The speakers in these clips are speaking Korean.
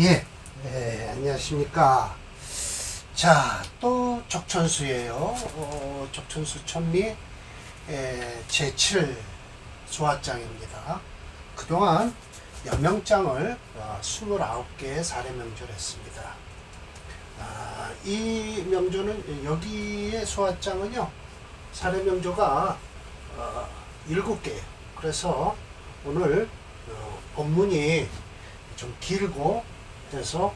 예, 안녕하십니까. 자, 또 적천수예요. 적천수 천리 제7 소화장입니다. 그동안 연명장을 29개의 사례명조를 했습니다. 이 명조는, 여기의 소화장은요, 사례명조가 7개예요. 그래서 오늘 본문이 좀 길고 그래서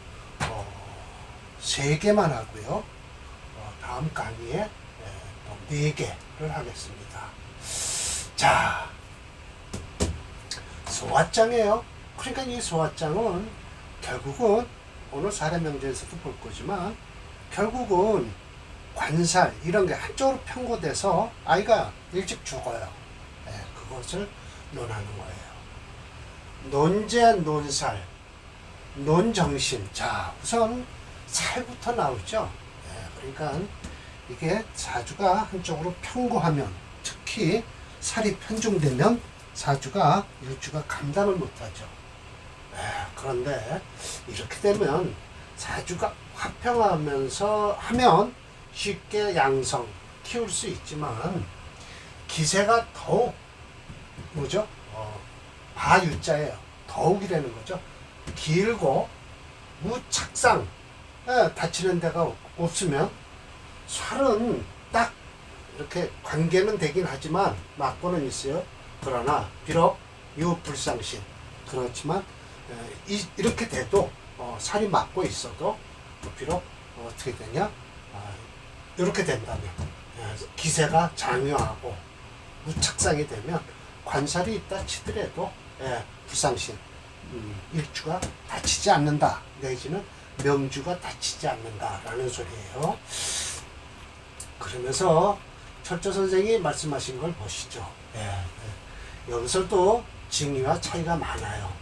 3개만 하고요. 다음 강의에 또 4개를 하겠습니다. 자, 소화장이에요. 그러니까 이 소화장은 결국은 오늘 사례명제에서도 볼 거지만 결국은 관살 이런 게 한쪽으로 편고돼서 아이가 일찍 죽어요. 그것을 논하는 거예요. 논제, 논살, 논정신. 자, 우선 살부터 나오죠. 그러니까 이게 사주가 한쪽으로 편고하면, 특히 살이 편중되면 사주가 일주가 감당을 못하죠. 그런데 이렇게 되면 사주가 화평하면서 하면 쉽게 양성 키울 수 있지만 기세가 더욱 뭐죠? 바유자예요. 더욱이라는 거죠. 길고 무착상 다치는 데가 없으면 살은 딱 이렇게 관계는 되긴 하지만 맞고는 있어요. 그러나 비록 유불상신 그렇지만 이렇게 돼도 살이 맞고 있어도 비록 어떻게 되냐, 이렇게 된다면 기세가 장유하고 무착상이 되면 관살이 있다 치더라도 불상신 일주가 다치지 않는다, 내지는 명주가 다치지 않는다라는 소리예요. 그러면서 철조 선생이 말씀하신 걸 보시죠. 여기서도 징의와 차이가 많아요.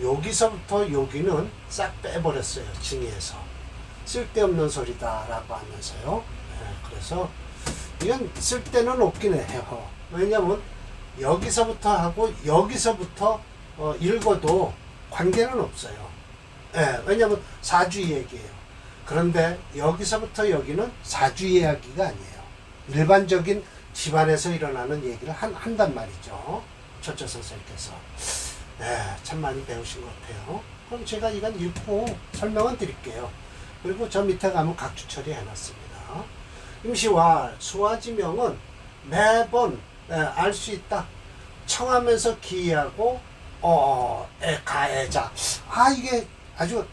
여기서부터 여기는 싹 빼버렸어요. 징의에서 쓸데없는 소리다라고 하면서요. 그래서 이건 쓸데는 없긴 해요. 왜냐면 여기서부터 하고 여기서부터 읽어도 관계는 없어요. 왜냐면 사주 이야기예요. 그런데 여기서부터 여기는 사주 이야기가 아니에요. 일반적인 집안에서 일어나는 얘기를 한단 말이죠. 철조 선생님께서. 참 많이 배우신 것 같아요. 그럼 제가 이건 읽고 설명은 드릴게요. 그리고 저 밑에 가면 각주 처리해놨습니다. 임시와 수화지명은 매번 알 수 있다. 청하면서 기이하고 가해자. 이게 아주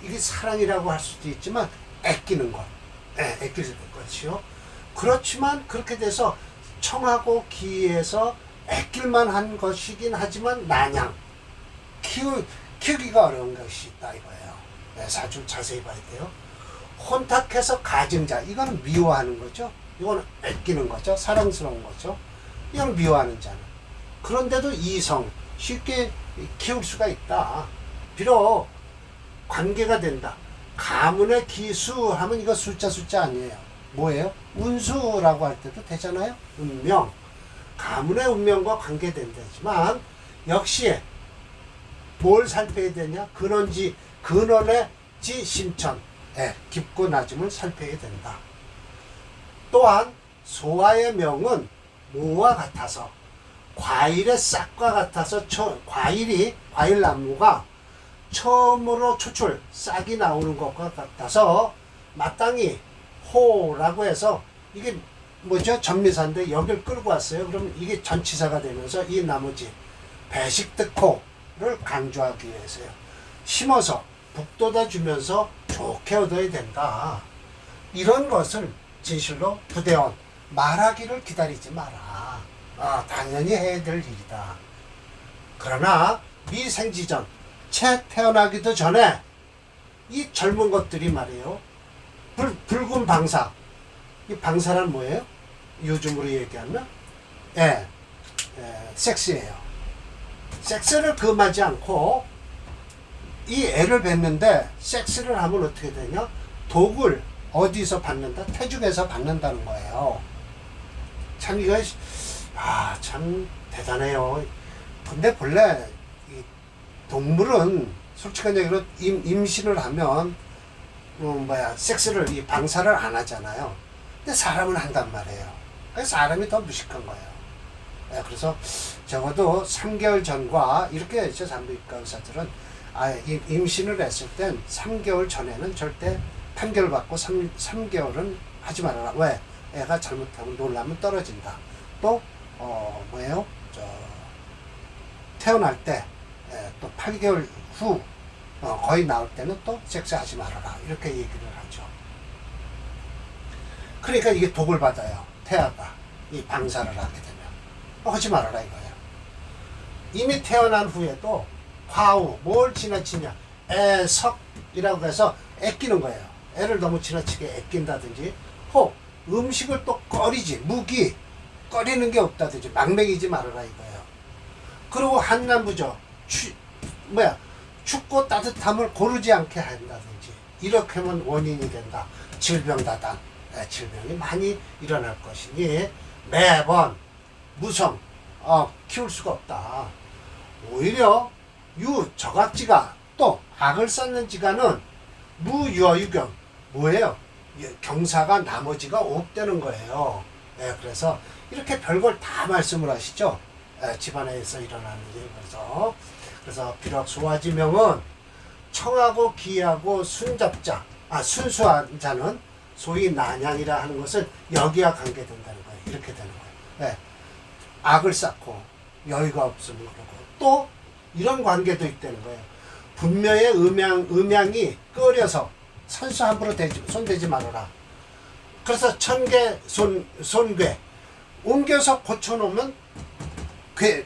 이게 사랑이라고 할 수도 있지만 애끼는 것, 애끼는 것이요. 그렇지만 그렇게 돼서 청하고 기이해서 애낄만 한 것이긴 하지만 난양 키우기가 어려운 것이 있다 이거예요. 사주 자세히 봐야 돼요. 혼탁해서 가증자, 이거는 미워하는 거죠. 이거는 애끼는 거죠. 사랑스러운 거죠. 이건 미워하는 자는. 그런데도 이성, 쉽게 키울 수가 있다. 비록 관계가 된다. 가문의 기수 하면 이거 숫자 아니에요. 뭐예요? 운수라고 할 때도 되잖아요. 운명. 가문의 운명과 관계된다지만 역시 뭘 살펴야 되냐? 근원의 지심천. 깊고 낮음을 살펴야 된다. 또한 소화의 명은 모와 같아서, 과일의 싹과 같아서, 과일나무가 처음으로 싹이 나오는 것과 같아서 마땅히 호라고 해서, 이게 뭐죠? 전미사인데 여길 끌고 왔어요. 그러면 이게 전치사가 되면서 이 나머지 배식득호를 강조하기 위해서요. 심어서 북돋아 주면서 좋게 얻어야 된다. 이런 것을 진실로 부대원 말하기를 기다리지 마라. 당연히 해야 될 일이다. 그러나 미생지전, 채 태어나기도 전에 이 젊은 것들이 말이에요. 붉은 방사. 이 방사란 뭐예요? 요즘으로 얘기하면 섹스예요. 섹스를 금하지 않고 이 애를 뱉는데, 섹스를 하면 어떻게 되냐? 독을 어디서 받는다? 태중에서 받는다는 거예요. 참 이거 참 대단해요. 근데 본래 이 동물은 솔직한 얘기로 임신을 하면 섹스를 이 방사를 안 하잖아요. 근데 사람은 한단 말이에요. 그래서 사람이 더 무식한 거예요. 그래서 적어도 3개월 전과 이렇게 산부인과 의사들은 임신을 했을 땐 3개월 전에는 절대 판결 받고 3개월은 하지 말아라. 왜? 애가 잘못하면 놀라면 떨어진다. 또 태어날 때 또 8개월 후 거의 나올 때는 또 섹스하지 말아라. 이렇게 얘기를 하죠. 그러니까 이게 독을 받아요. 태아가 이 방사를 하게 되면 하지 말아라 이거예요. 이미 태어난 후에도 과우 뭘 지나치냐 애석이라고 해서 애끼는 거예요. 애를 너무 지나치게 애낀다든지 혹 음식을 또 꺼리지 무기 꺼리는 게 없다든지 막 먹이지 말아라 이거예요. 그리고 한남부죠. 춥고 따뜻함을 고르지 않게 한다든지 이렇게 하면 원인이 된다. 질병다단 질병이 많이 일어날 것이니 매번 무성 키울 수가 없다. 오히려 저각지가 또 악을 쌓는 지가는 무유어유경 뭐예요? 경사가 나머지가 옥되는 거예요. 그래서 이렇게 별걸 다 말씀을 하시죠. 집안에서 일어나는 일에서. 그래서 비록 소화지명은 청하고 기하고 순잡자 순수한 자는 소위 난양이라 하는 것은 여기와 관계된다는 거예요. 이렇게 되는 거예요. 악을 쌓고 여유가 없으면 그러고 또 이런 관계도 있다는 거예요. 분묘의 음양이 끓여서 선수 함부로 손대지 말아라. 그래서 천개 손괴 옮겨서 고쳐놓으면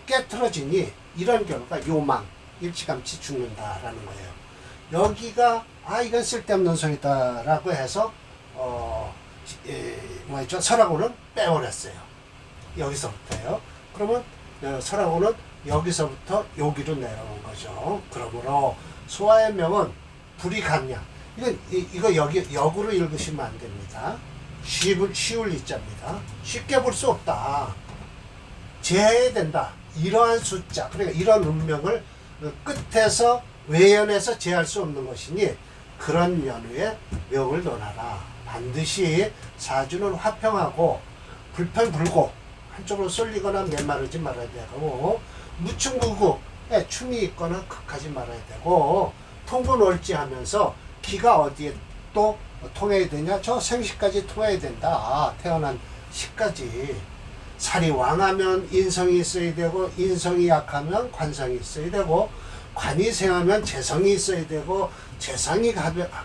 깨트러지니 이런 경우가 요망 일찌감치 죽는다라는 거예요. 여기가 이건 쓸데없는 소리다 라고 해서 설하고는 빼버렸어요. 여기서부터요. 그러면 설하고는 여기서부터 여기로 내려온 거죠. 그러므로 소화의 명은 불이 갔냐. 이거 역으로 읽으시면 안 됩니다. 쉬울 이자입니다. 쉽게 볼 수 없다. 제해야 된다. 이러한 숫자, 그러니까 이런 운명을 끝에서 외연해서 제할 수 없는 것이니 그런 연후에 명을 논하라. 반드시 사주는 화평하고 불편불고 한쪽으로 쏠리거나 메마르지 말아야 되고 무충무구 춤이 있거나 극하지 말아야 되고 통분월지하면서 기가 어디에 또 통해야 되냐? 저 생시까지 통해야 된다. 태어난 시까지. 살이 왕하면 인성이 있어야 되고 인성이 약하면 관성이 있어야 되고 관이 생하면 재성이 있어야 되고 재성이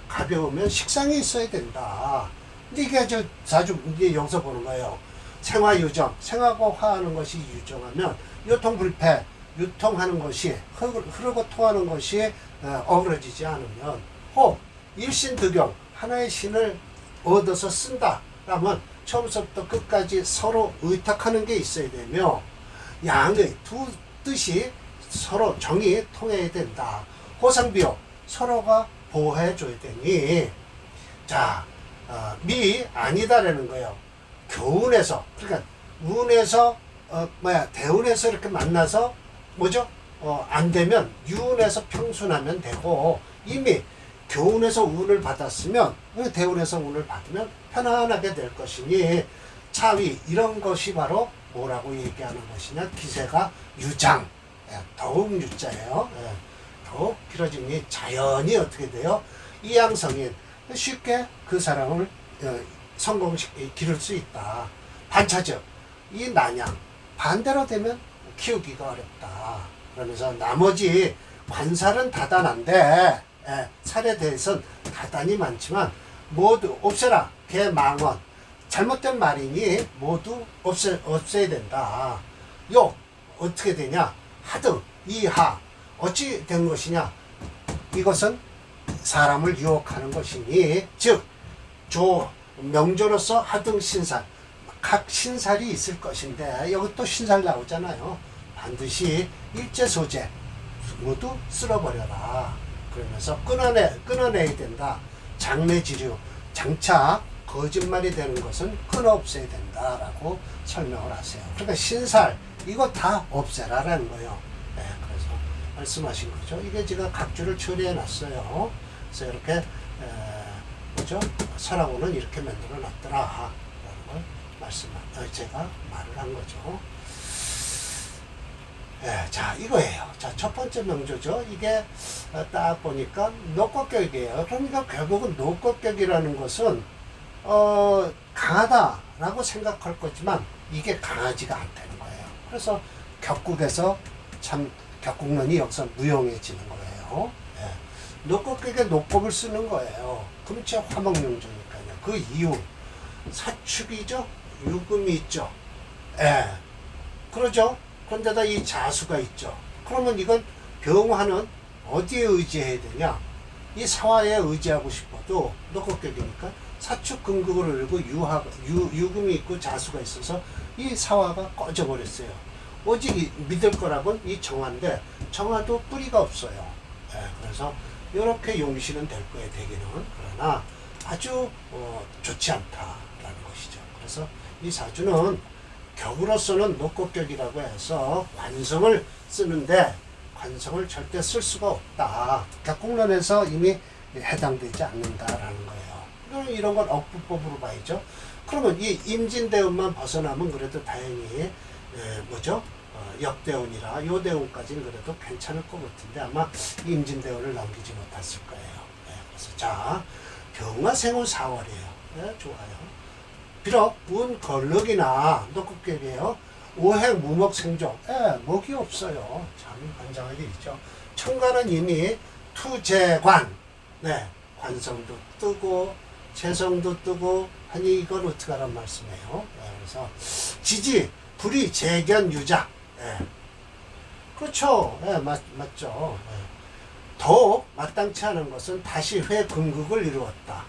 가벼우면 식상이 있어야 된다. 근데 이게 자주 이제 여기서 보는 거예요. 생화유정, 생하고 화하는 것이 유정하면 유통불패, 유통하는 것이 흐르고 통하는 것이 어우러지지 않으면 혹 일신득용 하나의 신을 얻어서 쓴다 라면 처음부터 끝까지 서로 의탁하는 게 있어야 되며 양의 두 뜻이 서로 정이 통해야 된다. 호상비호 서로가 보호해 줘야 되니 미 아니다라는 거예요. 교운에서 그러니까 운에서 대운에서 이렇게 만나서 안 되면 유운에서 평순하면 되고 이미 교운에서 운을 받았으면 대운에서 운을 받으면 편안하게 될 것이니 차위 이런 것이 바로 뭐라고 얘기하는 것이냐 기세가 유장 더욱 유자예요. 더욱 길어지니 자연이 어떻게 돼요? 이양성인 쉽게 그 사람을 기를 수 있다. 반차적 이 난양 반대로 되면 키우기가 어렵다. 그러면서 나머지 관살은 다단한데 살에 대해서는 다단이 많지만 모두 없애라. 개망언 잘못된 말이니 모두 없애야 된다. 욕 어떻게 되냐? 하등 이하 어찌 된 것이냐? 이것은 사람을 유혹하는 것이니 즉 명조로서 하등 신살 각 신살이 있을 것인데 여기 또 신살 나오잖아요. 반드시 일제소재 모두 쓸어버려라. 그러면서 끊어내야 된다. 장례지류 장차 거짓말이 되는 것은 끊어 없애야 된다라고 설명을 하세요. 그러니까 신살 이거 다 없애라라는 거예요. 그래서 말씀하신 거죠. 이게 제가 각주를 처리해 놨어요. 그래서 이렇게 뭐죠? 설하고는 이렇게 만들어 놨더라 라는 걸 제가 말을 한 거죠. 자, 이거예요. 자, 첫 번째 명조죠. 이게 딱 보니까 노꺾격이에요. 그러니까 결국은 노꺾격이라는 것은 강하다라고 생각할 거지만 이게 강하지가 않다는 거예요. 그래서 격국에서 참 격국론이 여기서 무용해지는 거예요. 노꺾격에 노kop을 쓰는 거예요. 금체 화목명조니까요. 그 이유 사축이죠. 유금이 있죠. 그러죠. 그런데다 이 자수가 있죠. 그러면 이건 병화는 어디에 의지해야 되냐? 이 사화에 의지하고 싶어도 노꺾격이니까 사축 금극을 열고 유금이 있고 자수가 있어서 이 사화가 꺼져버렸어요. 오직 믿을 거라곤 이 정화인데 정화도 뿌리가 없어요. 그래서 이렇게 용시는 될 거예요. 되기는. 그러나 아주 좋지 않다라는 것이죠. 그래서 이 사주는 격으로서는 노꺾격이라고 해서 관성을 쓰는데 관성을 절대 쓸 수가 없다. 격국론에서 이미 해당되지 않는다라는 거예요. 그럼 이런 건 억부법으로 봐야죠. 그러면 이 임진대운만 벗어나면 그래도 다행히 뭐죠? 역대운이라 요 대운까지는 그래도 괜찮을 것 같은데 아마 임진대운을 넘기지 못했을 거예요. 그래서 자, 병화생후 4월이에요. 좋아요. 비록 운 걸럭이나 노꺾격이에요. 오행 무목생조. 목이 없어요. 참 관장할 일이죠. 천간은 이미 투재관. 관성도 뜨고 재성도 뜨고 하니 이건 어떻게 하란 말씀이에요. 그래서 지지, 불이, 재견, 유작. 그렇죠. 맞죠. 더 마땅치 않은 것은 다시 회금극을 이루었다.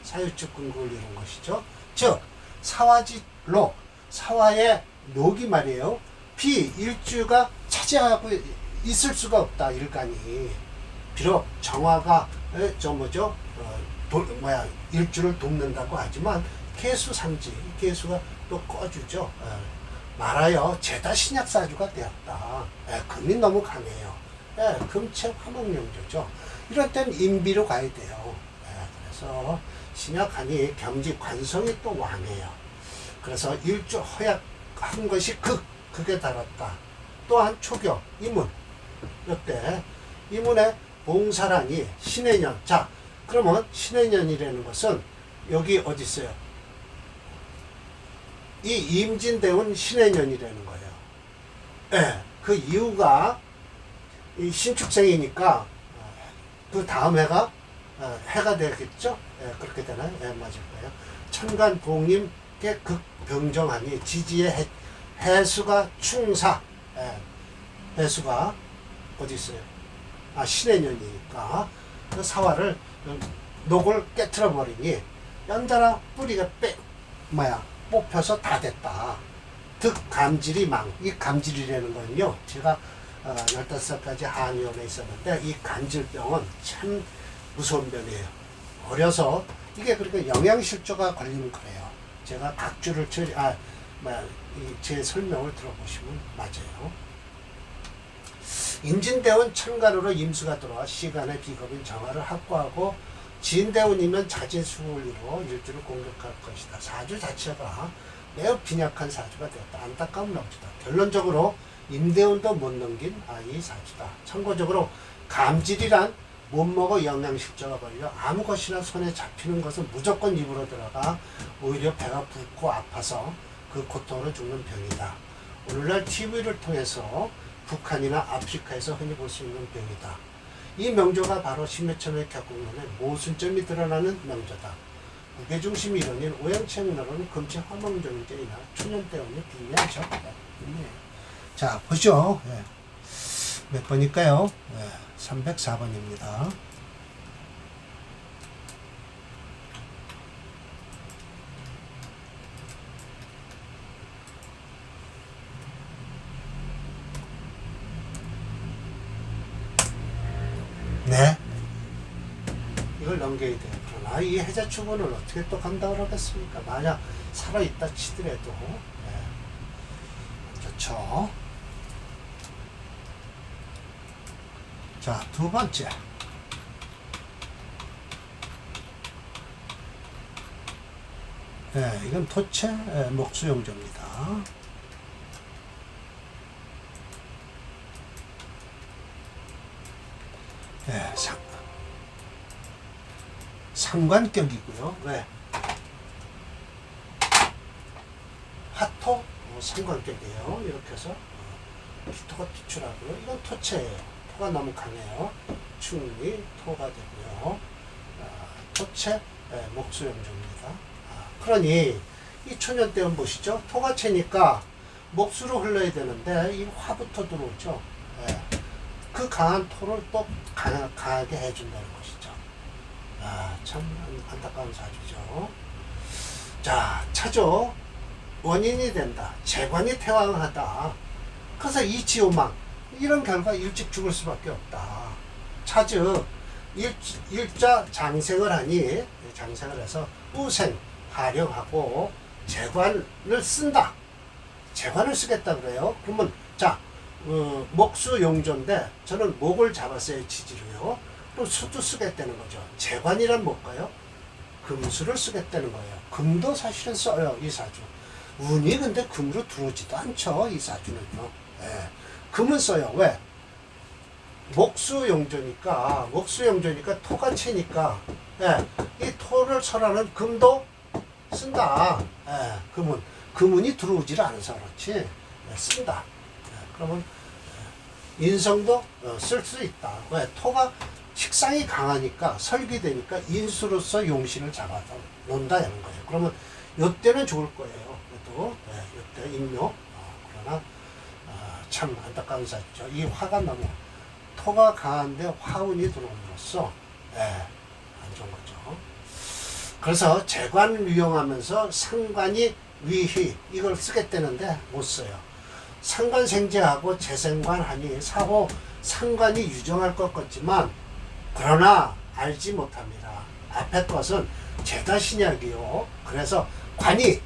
사유축 금극을 이룬 것이죠. 즉 사화지록, 사화의 녹이 말이에요. 일주가 차지하고 있을 수가 없다. 일간이. 비록 정화가 일주를 돕는다고 하지만 계수상지, 계수가 또 꺼주죠. 말하여 제다 신약사주가 되었다. 금이 너무 강해요. 금체 화목명조죠. 이럴 땐 인비로 가야 돼요. 그래서 신약하니 겸지 관성이 또 왕해요. 그래서 일주 허약한 것이 극에 달았다. 또한 초격, 이문. 이때 이문에 봉사란이 신해년. 자, 그러면 신해년이라는 것은 여기 어디 있어요? 이 임진대운 신해년이라는 거예요. 그 이유가 이 신축생이니까 그 다음 해가 해가 되겠죠? 그렇게 되나요? 맞을 거예요. 천간 동임께 극병정하니 지지의 해수가 충사. 해수가 어디 있어요? 신해년이니까 그 사화를 녹을 깨트려 버리니 연달아 뿌리가 뽑혀서 다 됐다. 득감질이 망. 이 감질이라는 건요, 제가 15살까지 한의원에 있었는데 이 감질병은 참 무서운 병이에요. 어려서 이게 그러니까 영양실조가 걸리면 그래요. 제가 각주를 제 설명을 들어보시면 맞아요. 임진대운 천간으로 임수가 들어와 시간의 비겁인 정화를 확보하고 진대운이면 자진수를 이루어 일주를 공격할 것이다. 사주 자체가 매우 빈약한 사주가 되었다. 안타까운 명주다. 결론적으로 임대운도 못 넘긴 이 사주다. 참고적으로 감질이란 못 먹어 영양실조가 걸려 아무 것이나 손에 잡히는 것은 무조건 입으로 들어가 오히려 배가 붓고 아파서 그 고통으로 죽는 병이다. 오늘날 TV를 통해서 북한이나 아프리카에서 흔히 볼 수 있는 병이다. 이 명조가 바로 심해천의 격국론의 모순점이 드러나는 명조다. 무게중심 이론인 오행체문으로는 금체 화목정제이나 초년대운이 빈미하죠. 자, 보죠. 몇 번일까요? 304번입니다. 네. 이걸 넘겨야 돼요. 그러나 이 해자축원을 어떻게 또 감당을 하겠습니까? 만약 살아있다 치더라도. 그렇죠. 자, 두 번째. 예, 이건 토채 목수용조입니다. 예, 상관격이고요. 왜? 화토 상관격이에요. 이렇게 해서 토가 비출하고요. 이건 토채예요. 토가 너무 강해요. 충분히 토가 되고요. 토채 목수용조입니다. 그러니 이 초년대원 보시죠. 토가 채니까 목수로 흘러야 되는데 이 화부터 들어오죠. 예. 그 강한 토를 또 강하게 해준다는 것이죠. 참 안타까운 사주죠. 자, 차죠. 원인이 된다. 재관이 태왕하다. 그래서 이치오망. 이런 결과 일찍 죽을 수밖에 없다. 차즉 일자 장생을 하니 장생을 해서 우생 발령하고 재관을 쓴다. 재관을 쓰겠다 그래요. 그러면 자, 목수용조인데 저는 목을 잡았어요. 지지로요. 그럼 수도 쓰겠다는 거죠. 재관이란 뭘까요? 금수를 쓰겠다는 거예요. 금도 사실은 써요. 이 사주. 운이 근데 금으로 들어오지도 않죠. 이 사주는요. 예. 금은 써요. 왜? 목수용조니까 토가 채니까 예. 이 토를 설하는 금도 쓴다. 예. 금운이 들어오질 않아서 그렇지. 예. 쓴다. 예. 그러면 인성도 쓸 수 있다. 왜? 토가 식상이 강하니까 설기되니까 인수로서 용신을 잡아서 논다는 거예요. 그러면 이때는 좋을 거예요. 그래도 이때 인묘. 그러나 참 안타까운 사주죠. 이 화가 너무 토가 강한데 화운이 들어옴으로써 안 좋은 거죠. 그래서 재관을 이용하면서 상관이 위희 이걸 쓰겠다는데 못 써요. 상관생제하고 재생관하니 사후 상관이 유정할 것 같지만 그러나 알지 못합니다. 앞에 것은 제다신약이요. 그래서 관이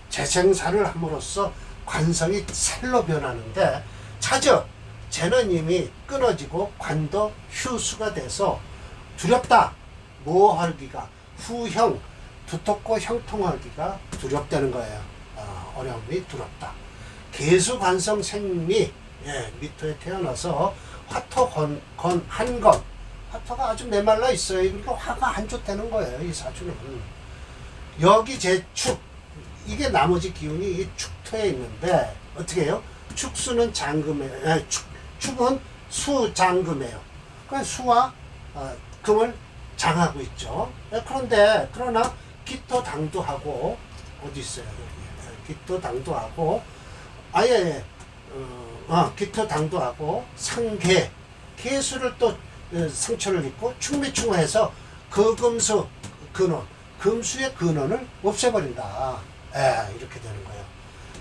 재생사를 함으로써 관성이 살로 변하는데 차저 재는 이미 끊어지고 관도 휴수가 돼서 두렵다. 모헐기가 후형 두텁고 형통하기가 두렵다는 거예요. 어려움이 두렵다. 개수관성 생리 미토에 태어나서 화토 한건 화토가 아주 메말라 있어요. 그러니까 화가 안 좋다는 거예요. 이 사주는. 여기 제축 이게 나머지 기운이 이 축토에 있는데 어떻게 해요? 축수는 장금에 축은 수장금이에요. 그러니까 수와 금을 장하고 있죠. 그러나 기토당도하고 어디 있어요? 여기 기토당도하고 기토당도하고 상계 개수를 또 상처를 입고 충미충해서 거금수 근원 금수의 근원을 없애버린다. 이렇게 되는 거예요.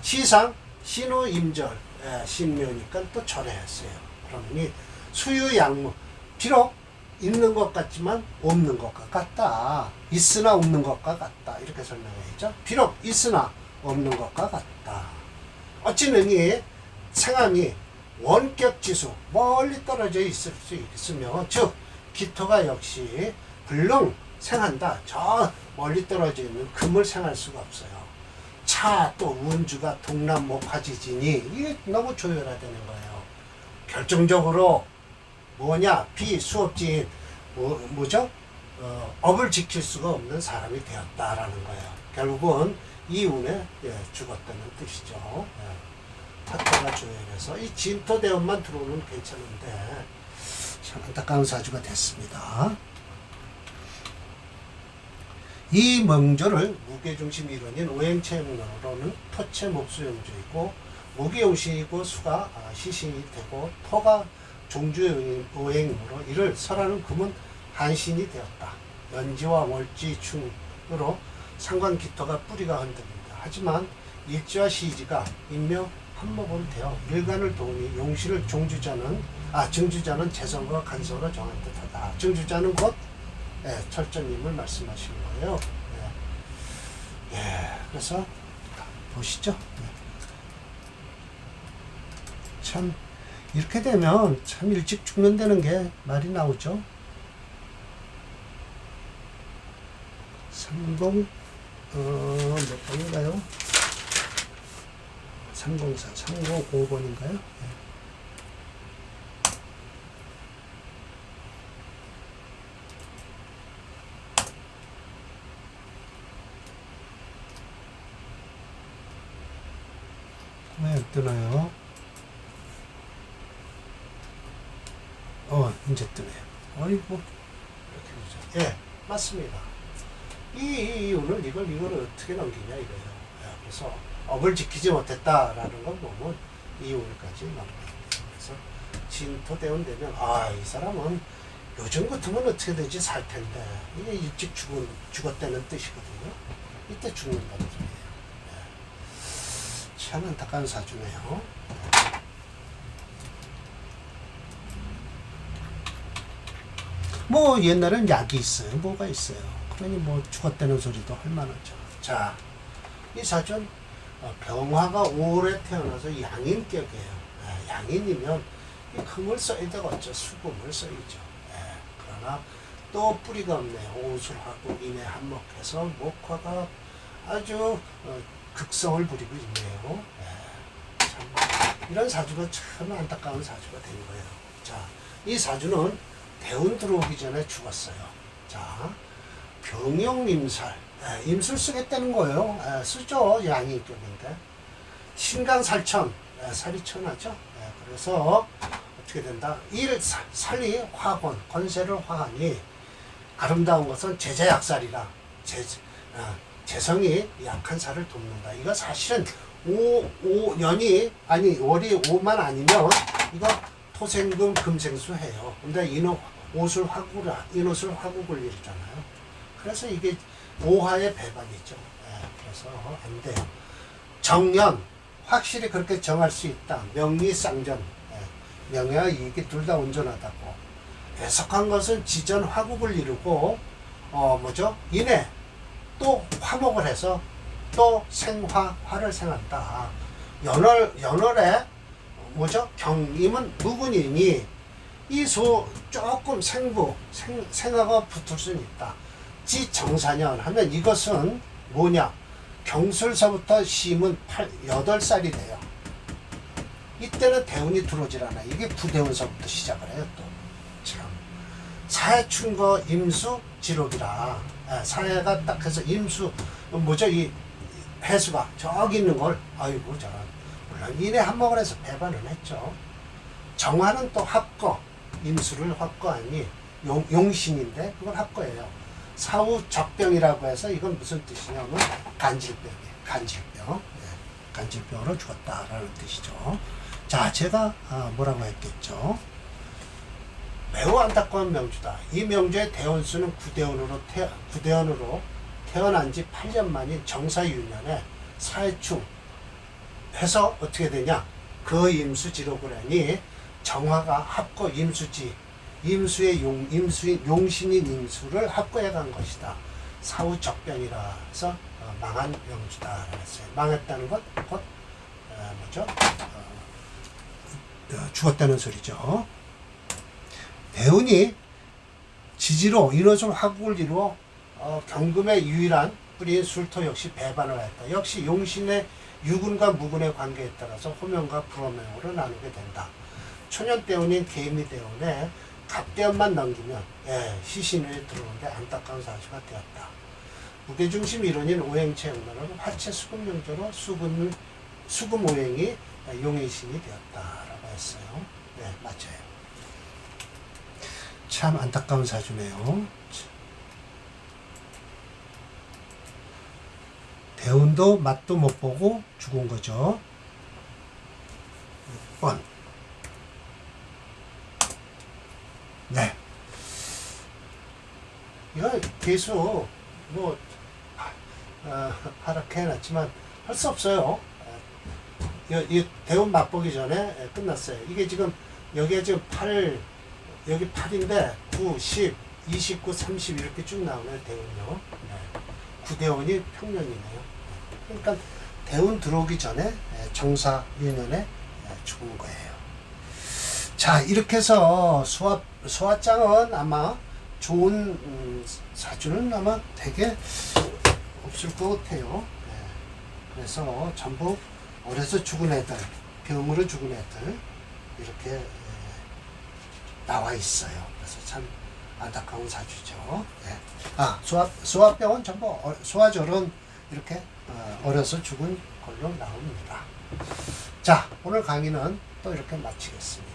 시상 신우임절 신묘니까 또 절해했어요. 그러니 수유양무 비록 있는 것 같지만 없는 것과 같다. 있으나 없는 것과 같다. 이렇게 설명해야죠. 비록 있으나 없는 것과 같다. 어찌느니 생함이 원격지수 멀리 떨어져 있을 수 있으며 즉 기토가 역시 불능 생한다. 저 멀리 떨어져 있는 금을 생할 수가 없어요. 차 또 운주가 동남목화지진이 이게 너무 조열화되는 거예요. 결정적으로 뭐냐 비수업지인 뭐죠? 업을 지킬 수가 없는 사람이 되었다라는 거예요. 결국은 이 운에 죽었다는 뜻이죠. 화토가 조열해서 이 진토대원만 들어오면 괜찮은데 참 안타까운 사주가 됐습니다. 이 명조를 무게중심 이론인 오행체문으로는 토체 목수용조이고 무게용신이고 수가 시신이 되고 토가 종주의 오행이므로 이를 설하는 금은 한신이 되었다. 연지와 월지충으로 상관기토가 뿌리가 흔들린다. 하지만 일지와 시지가 인묘 한목으로 되어 일간을 도우니 용신을 증주자는 재성과 간성으로 정한 듯하다. 증주자는 곧 철저님을 말씀하시는 거예요. 그래서 보시죠. 참 이렇게 되면 참 일찍 죽는다는 게 말이 나오죠. 30, 몇 번인가요? 304, 305번인가요? 네. 왜 안 뜨나요? 이제 뜨네요. 어이구. 이렇게 되죠. 예, 맞습니다. 이유는 이걸 어떻게 넘기냐 이거예요. 예, 그래서 업을 지키지 못했다라는 건 보면 이유까지 넘겨요. 그래서 진토대운 되면 이 사람은 요즘 같으면 어떻게 되지 살 텐데 이게 일찍 죽었다는 뜻이거든요. 이때 죽는다는 소리예요. 예. 참 안타까운 사주네요. 뭐 옛날엔 약이 있어요. 뭐가 있어요. 그러니 뭐 죽었다는 소리도 할 만하죠. 자, 이 사주는 병화가 오래 태어나서 양인격이에요. 양인이면 이 금을 써야 되겠죠. 수금을 써야죠. 그러나 또 뿌리가 없네요. 오술하고 인해 한몫해서 목화가 아주 극성을 부리고 있네요. 참 이런 사주가 참 안타까운 사주가 된 거예요. 자, 이 사주는 대운 들어오기 전에 죽었어요. 자, 병용임살, 임술 쓰겠다는 거예요. 쓰죠. 양인격인데. 신강살천, 살이 천하죠. 그래서 어떻게 된다? 살이 화권, 권세를 화하니 아름다운 것은 제자약살이라 재성이 약한 살을 돕는다. 이거 사실은 년이 아니 월이 5만 아니면 이거 토생금 금생수 해요. 근데 인옷을 화국을 이루잖아요. 그래서 이게 오화의 배반이죠. 그래서 안 돼요. 정년 확실히 그렇게 정할 수 있다. 명리쌍전 명예와 이익이 둘 다 온전하다고. 해석한 것은 지전 화국을 이루고 인해 또 화목을 해서 또 화를 생한다. 연월에 경임은 무근이니 조금 생화가 붙을 수는 있다. 지정사년 하면 이것은 뭐냐? 경술서부터 심은 8살이 돼요. 이때는 대운이 들어오질 않아. 이게 부대운서부터 시작을 해요. 또 참 사해춘거 임수 지록이라 사해가 딱 해서 임수 이 해수가 저기 있는 걸 아이고 저런 물론 인해 한몫을 해서 배반을 했죠. 정화는 또 합거 임수를 합거하니 용신인데 그건 합거예요. 사후 적병이라고 해서 이건 무슨 뜻이냐면 간질병이에요. 간질병. 간질병으로 죽었다라는 뜻이죠. 자, 제가 뭐라고 했겠죠? 매우 안타까운 명주다. 이 명주의 대원수는 구대원으로 태어난 지 8년 만인 정사유년에 사해충 해서 어떻게 되냐? 그 임수지록을 하니 정화가 합거 임수지 임수의 용신인 임수를 합거해 간 것이다. 사후 적병이라서 망한 명주다. 그랬어요. 망했다는 것 곧 죽었다는 소리죠. 대운이 지지로 인허술 화국을 이루어 경금의 유일한 뿌리인 술토 역시 배반을 했다. 역시 용신의 유군과 무군의 관계에 따라서 호명과 불호명으로 나누게 된다. 초년대운인 개미대운에 갑대운만 넘기면 시신에 들어오는데 안타까운 사주가 되었다. 무게중심 이론인 오행체 영론으로 화체 수금 용조로 수금 오행이 용의 신이 되었다라고 했어요. 네, 맞아요. 참 안타까운 사주네요. 대운도 맛도 못 보고 죽은 거죠. 6번. 네. 이거 계속 하락해 놨지만 할 수 없어요. 이 대운 맛보기 전에 끝났어요. 이게 지금 여기에 지금 8 여기 8인데 9, 10, 29, 30 이렇게 쭉 나오네요. 대운요. 네. 9대운이 평년이네요. 그러니까 대운 들어오기 전에 정사 유년에 죽은 거예요. 자, 이렇게 해서 소아장은 아마 좋은 사주는 아마 되게 없을 것 같아요. 네. 그래서 전부 어려서 죽은 애들, 병으로 죽은 애들 이렇게 나와 있어요. 그래서 참 안타까운 사주죠. 네. 소아병은 전부 소아절은 이렇게 어려서 죽은 걸로 나옵니다. 자, 오늘 강의는 또 이렇게 마치겠습니다.